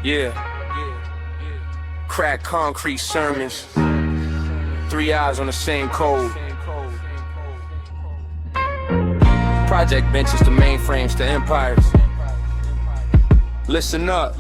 Yeah. Crack concrete sermons. 3 eyes on the same code. Project benches to mainframes to empires. Listen up.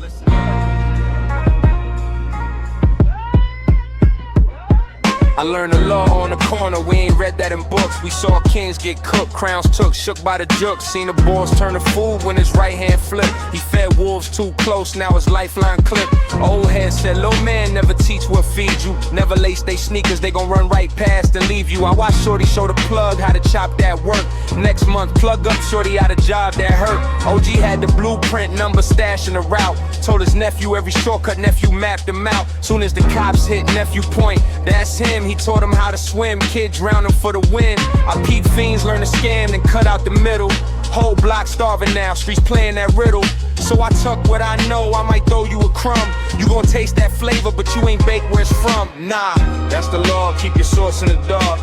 I learned the law on the corner, we ain't read that in books. We saw kings get cooked, crowns took, shook by the jooks. Seen the boss turn to food when his right hand flipped. He fed wolves too close, now his lifeline clipped. Old head said, little man never teach what feed you. Never lace they sneakers, they gon' run right past and leave you. I watch Shorty show the plug how to chop that work. Next month, plug up Shorty out a job that hurt. OG had the blueprint number stashed in the route. Told his nephew every shortcut, nephew mapped him out. Soon as the cops hit, nephew point, that's him. He taught him how to swim, kid drowning for the win. I peep fiends, learn to scam, then cut out the middle. Whole block starving now, streets playing that riddle. So I tuck what I know, I might throw you a crumb. You gon' taste that flavor, but you ain't baked where it's from. Nah, that's the law, keep your source in the dark.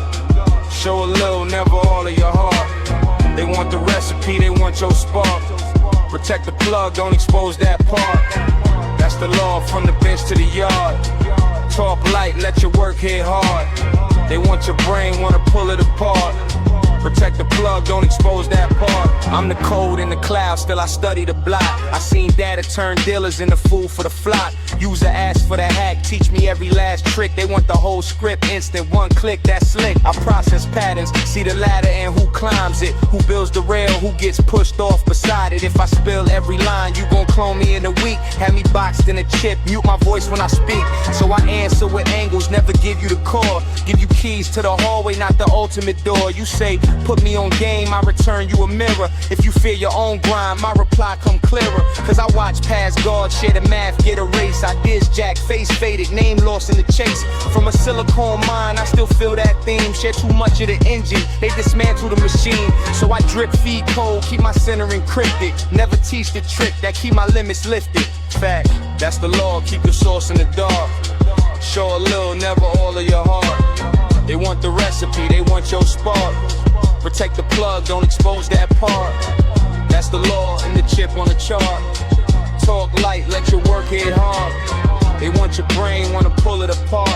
Show a little, never all of your heart. They want the recipe, they want your spark. Protect the plug, don't expose that part. That's the law, from the bench to the yard. Talk light, let your work hit hard. They want your brain, wanna pull it apart. Protect the plug, don't expose that part. I'm the code in the cloud, still I study the block. I seen data turn dealers into food for the flock. User ask for the hack, teach me every last trick. They want the whole script, instant, one click, that's slick. I process patterns, see the ladder and who climbs it. Who builds the rail, who gets pushed off beside it. If I spill every line, you gon' clone me in a week. Have me boxed in a chip, mute my voice when I speak. So I answer with angles, never give you the core. Give you keys to the hallway, not the ultimate door. You say, put me on game, I return you a mirror. If you fear your own grind, my reply come clearer. Cause I watch past guards share the math, get a race. I diz jack, face faded, name lost in the chase. From a silicone mine, I still feel that theme. Share too much of the engine, they dismantle the machine. So I drip, feed cold, keep my center encrypted. Never teach the trick that keep my limits lifted. Fact, that's the law, keep your source in the dark. Show a little, never all of your heart. They want the recipe, they want your spark. Protect the plug, don't expose that part. That's the law and the chip on the chart. Talk light, let your work hit hard. They want your brain, wanna pull it apart.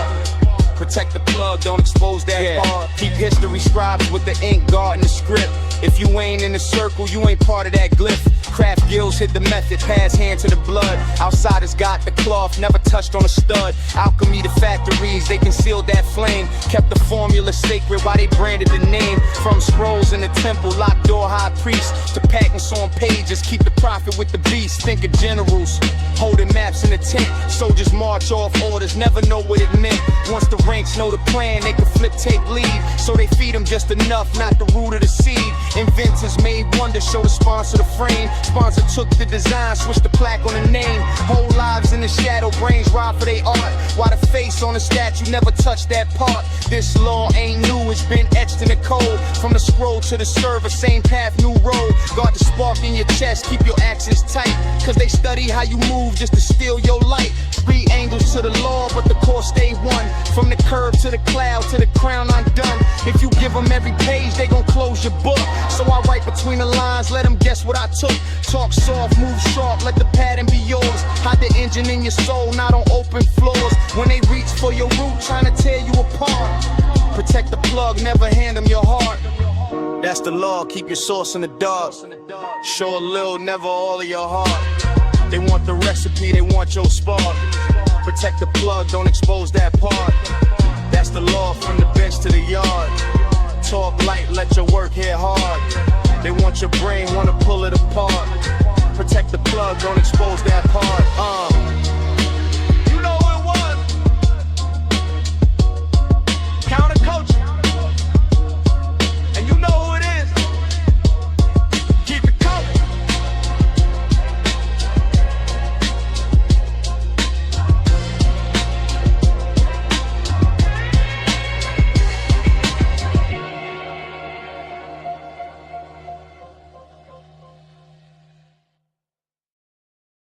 Protect the plug, don't expose that part. Keep history scribes with the ink guarding the script. If you ain't in the circle, you ain't part of that glyph. Craft gills hit the method, pass hand to the blood. Outsiders got the cloth, never touched on a stud. Alchemy the factories, they concealed that flame. Kept the formula sacred while they branded the name. From scrolls in the temple, locked door high priest, to patents on pages, keep the prophet with the beast. Think of generals, holding maps in the tent. Soldiers march off orders, never know what it meant. Once the ranks know the plan, they can flip tape lead. So they feed them just enough, not the root of the seed. Inventors made wonder, show the sponsor the frame. Sponsor took the design, switched the plaque on the name. Whole lives in the shadow, brains robbed for they art. While the face on the statue never touched that part. This law ain't new, it's been etched in the code. From the scroll to the server, same path, new road. Guard the spark in your chest, keep your axes tight. Cause they study how you move just to steal your light. 3 angles to the law, but the course stay one. From the curb to the cloud to the crown undone. If you give them every page, they gon' close your book. So I write between the lines, let them guess what I took. Talk soft, move sharp, let the pattern be yours. Hide the engine in your soul, not on open floors. When they reach for your root, trying to tear you apart. Protect the plug, never hand them your heart. That's the law, keep your source in the dark. Show a little, never all of your heart. They want the recipe, they want your spark. Protect the plug, don't expose that part. That's the law, from the bench to the yard. Talk light, let your work hit hard. They want your brain, wanna pull it apart. Protect the plug, don't expose that part.